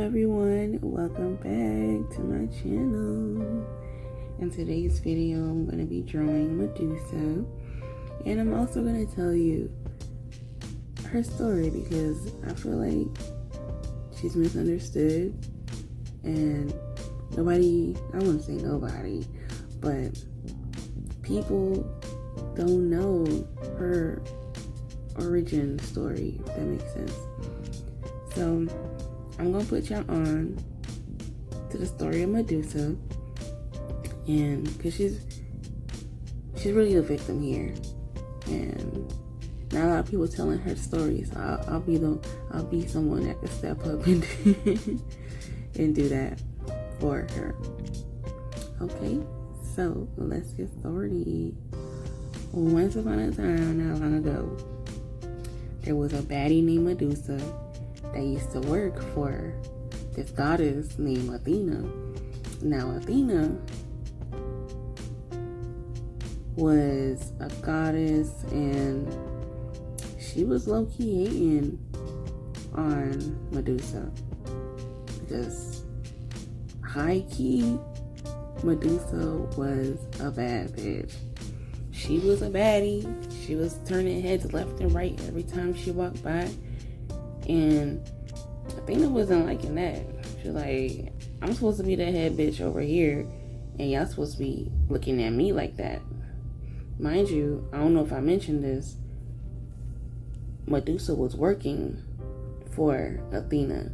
everyone, welcome back to my channel. In today's video I'm going to be drawing Medusa, and I'm also going to tell you her story because I feel like she's misunderstood and I wouldn't say nobody, but people don't know her origin story, if that makes sense. So I'm gonna put y'all on to the story of Medusa, and because she's really the victim here, and not a lot of people telling her story, so I'll be someone that can step up and and do that for her. Okay, so let's get started. Once upon a time, not long ago, there was a baddie named Medusa that used to work for this goddess named Athena. Now, Athena was a goddess and she was low-key hating on Medusa because high-key Medusa was a bad bitch. She was a baddie. She was turning heads left and right every time she walked by. And Athena wasn't liking that. She was like, I'm supposed to be the head bitch over here, and y'all supposed to be looking at me like that. Mind you, I don't know if I mentioned this, Medusa was working for Athena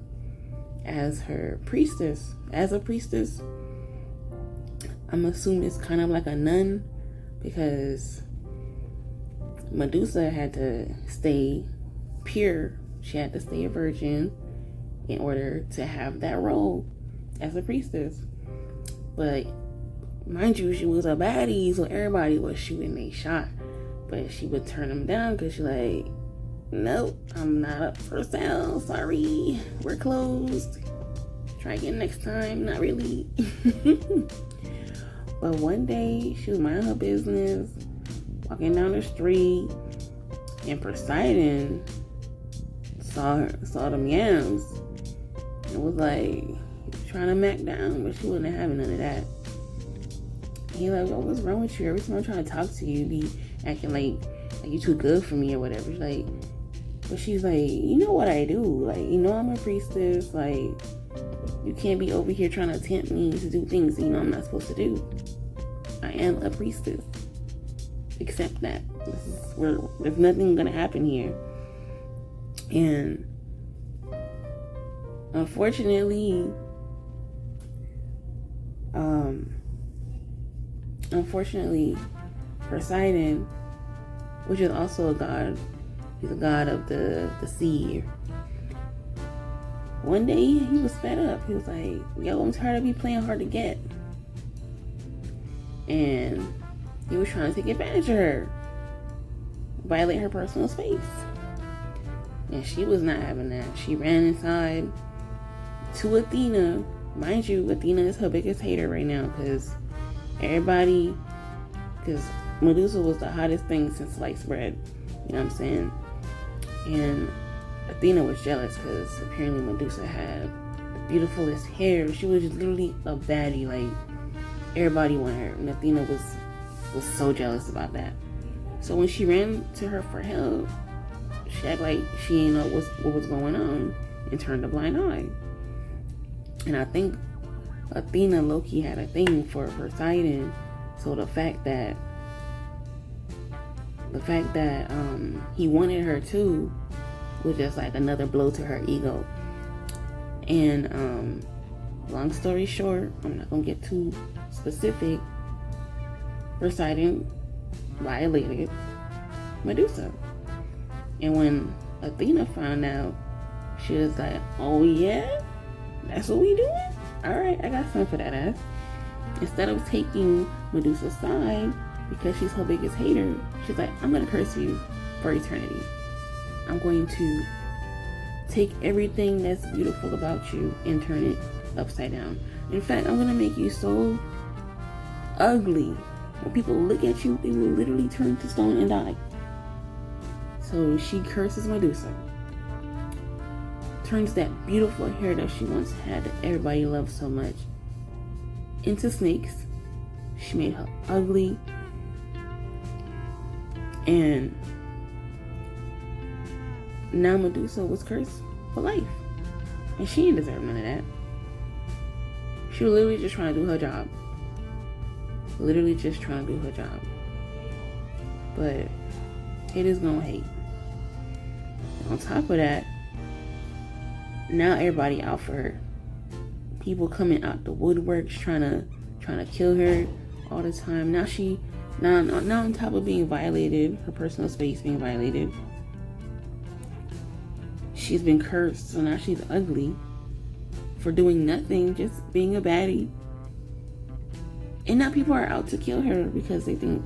as her priestess. As a priestess, I'm assuming it's kind of like a nun, because Medusa had to stay pure. She had to stay a virgin in order to have that role as a priestess. But mind you, she was a baddie, so everybody was shooting a shot. But she would turn them down because she's like, nope, I'm not up for sale. Sorry, we're closed. Try again next time. Not really. But one day, she was minding her business, walking down the street, and Poseidon saw them yams and was like trying to mac down, but she wasn't having none of that. He like, oh, what's wrong with you? Every time I'm trying to talk to you, you be acting like you too good for me or whatever. She's like, but she's like, you know what I do? Like, you know I'm a priestess. Like, you can't be over here trying to tempt me to do things you know I'm not supposed to do. I am a priestess. Accept that. There's nothing gonna happen here. And unfortunately, Poseidon, which is also a god, he's a god of the sea. One day he was fed up. He was like, yo, I'm tired of you playing hard to get. And he was trying to take advantage of her, violate her personal space. And she was not having that. She ran inside to Athena. Mind you, Athena is her biggest hater right now because Medusa was the hottest thing since sliced bread. You know what I'm saying? And Athena was jealous because apparently Medusa had the beautifulest hair. She was literally a baddie. Like, everybody wanted her. And Athena was so jealous about that. So when she ran to her for help, she acted like she didn't know what was going on and turned a blind eye. And I think Athena low-key had a thing for Poseidon, so the fact that he wanted her too was just like another blow to her ego. And long story short, I'm not gonna get too specific, Poseidon violated Medusa. And when Athena found out, she was like, oh yeah? That's what we doing? Alright, I got something for that ass. Instead of taking Medusa's side, because she's her biggest hater, she's like, I'm going to curse you for eternity. I'm going to take everything that's beautiful about you and turn it upside down. In fact, I'm going to make you so ugly. When people look at you, they will literally turn to stone and die. So she curses Medusa, turns that beautiful hair that she once had that everybody loved so much into snakes. She made her ugly. And now Medusa was cursed for life. And she didn't deserve none of that. She was literally just trying to do her job. Literally just trying to do her job. But haters gonna hate. On top of that, now everybody out for her. People coming out the woodworks trying to kill her all the time. Now on top of being violated, her personal space being violated, she's been cursed. So now she's ugly for doing nothing, just being a baddie. And now people are out to kill her because they think,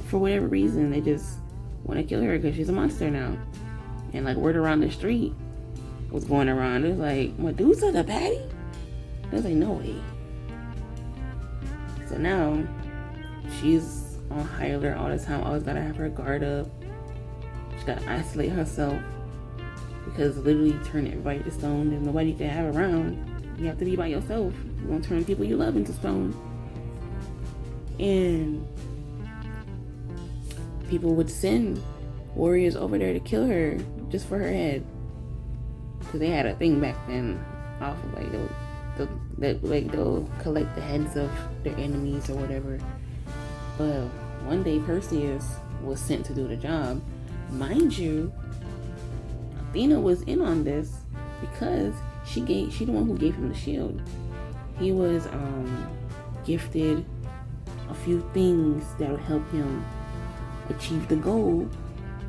for whatever reason, they just want to kill her because she's a monster now. And like word around the street was going around. It was like, Medusa the baddie? I was like, no way. So now she's on high alert all the time. Always gotta have her guard up. She gotta isolate herself because literally turn everybody to stone. There's nobody to have around. You have to be by yourself. You won't turn people you love into stone. And people would send warriors over there to kill her just for her head, because they had a thing back then off of like they'll collect the heads of their enemies or whatever. But one day Perseus was sent to do the job. Mind you, Athena was in on this because she the one who gave him the shield. He was gifted a few things that would help him achieve the goal.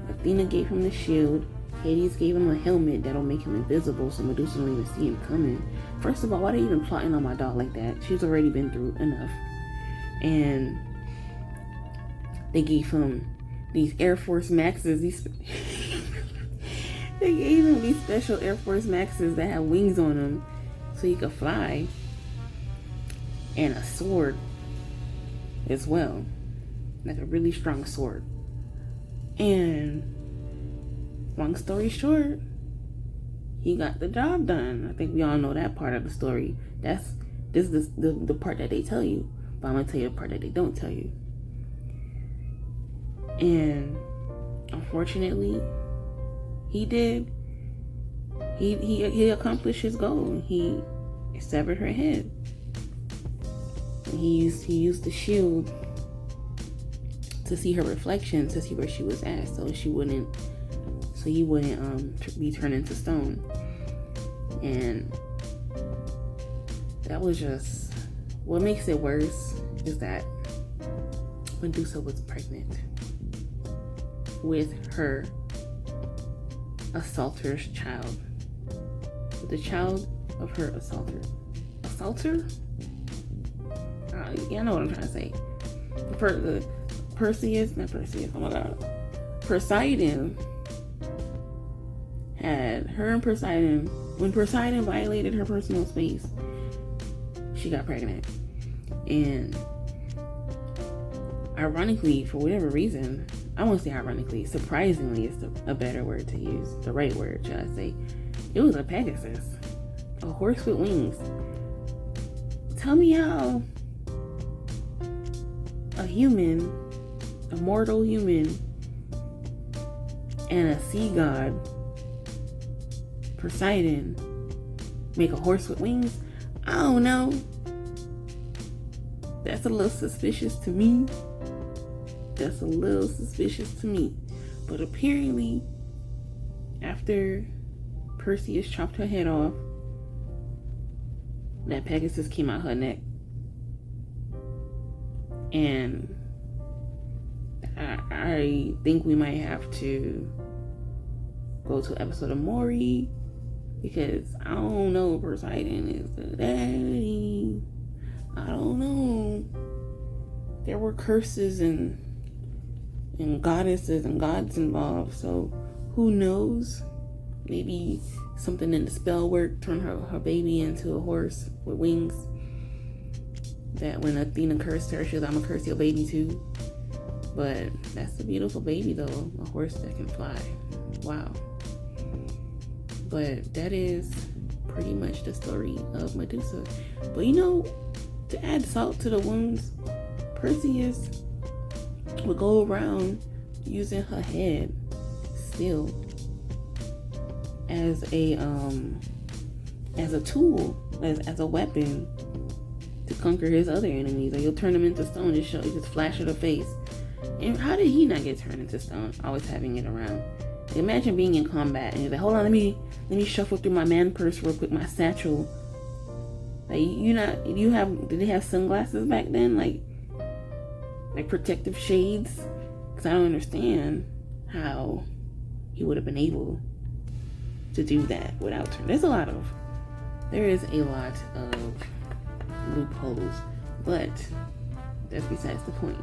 Athena gave him the shield. Hades gave him a helmet that'll make him invisible so Medusa don't even see him coming. First of all, why are they even plotting on my dog like that? She's already been through enough. And they gave him these Air Force Maxes. They gave him these special Air Force Maxes that have wings on them so he could fly. And a sword as well. Like a really strong sword. And long story short, he got the job done. I think we all know that part of the story. This is the part that they tell you. But I'm going to tell you the part that they don't tell you. And unfortunately, he did. He accomplished his goal. He severed her head. And he used the shield to see her reflection, to see where she was at, so he wouldn't be turned into stone. And that was just, what makes it worse is that Medusa was pregnant with her assaulter's child, with the child of her assaulter. Yeah, I know what I'm trying to say. Perseus, oh my god. Poseidon had her and Poseidon, when Poseidon violated her personal space, she got pregnant. And ironically, for whatever reason, I won't say ironically, surprisingly is a better word to use, the right word, should I say. It was a Pegasus, a horse with wings. Tell me how a human, a mortal human, and a sea god, Poseidon, make a horse with wings? I don't know. That's a little suspicious to me. But apparently, after Perseus chopped her head off, that Pegasus came out her neck. And I think we might have to go to an episode of Maury, because I don't know if Poseidon is the daddy. I don't know. There were curses and goddesses and gods involved, so who knows? Maybe something in the spell work turned her baby into a horse with wings. That when Athena cursed her, she was, I'm gonna curse your baby too. But that's a beautiful baby though, a horse that can fly. Wow. But that is pretty much the story of Medusa. But you know, to add salt to the wounds, Perseus would go around using her head still as a tool, as a weapon to conquer his other enemies. Like, he'll turn them into stone, just flash her the face. And how did he not get turned into stone? Always having it around. Like, imagine being in combat and you're like, hold on, let me shuffle through my man purse real quick, my satchel. Like, did they have sunglasses back then? Like protective shades? Because I don't understand how he would have been able to do that without turning. There is a lot of loopholes, but that's besides the point.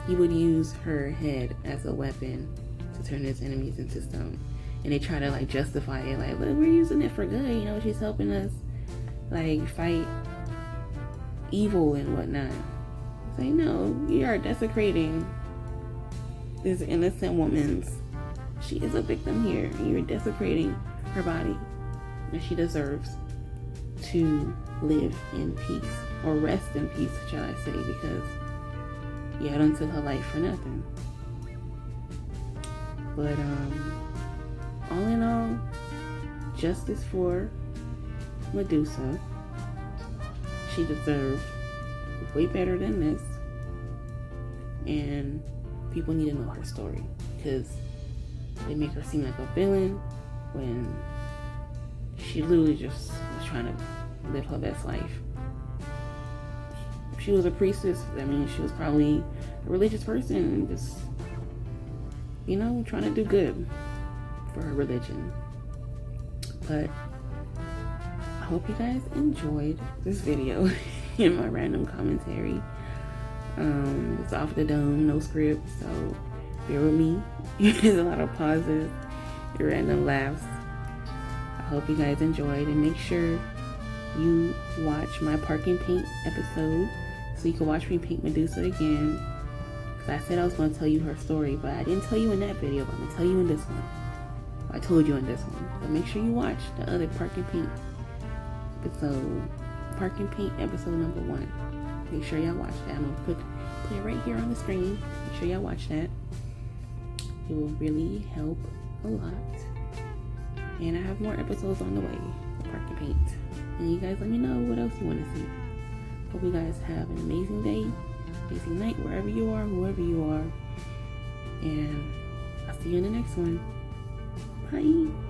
He would use her head as a weapon to turn his enemies into stone. And they try to like justify it, like, look, we're using it for good, you know, she's helping us like fight evil and whatnot. It's like, no, you are desecrating this innocent woman's, she is a victim here, and you're desecrating her body, and she deserves to live in peace, or rest in peace, shall I say, because yeah, I done took her life for nothing. But all in all, justice for Medusa. She deserved way better than this, and people need to know her story, because they make her seem like a villain when she literally just was trying to live her best life. If she was a priestess, I mean, she was probably a religious person and just, you know, trying to do good for her religion. But I hope you guys enjoyed this video and my random commentary. It's off the dome, no script, so bear with me. There's a lot of pauses, random laughs. I hope you guys enjoyed, and make sure you watch my park and paint episode so you can watch me paint Medusa again. Because I said I was going to tell you her story, but I didn't tell you in that video, but I'm going to tell you in this one. I told you in this one. But make sure you watch the other park and paint episode. Park and paint episode number 1. Make sure y'all watch that. I'm going to put it right here on the screen. Make sure y'all watch that. It will really help a lot. And I have more episodes on the way for park and paint. And you guys let me know what else you want to see. Hope you guys have an amazing day, amazing night, wherever you are, whoever you are. And I'll see you in the next one. Bye.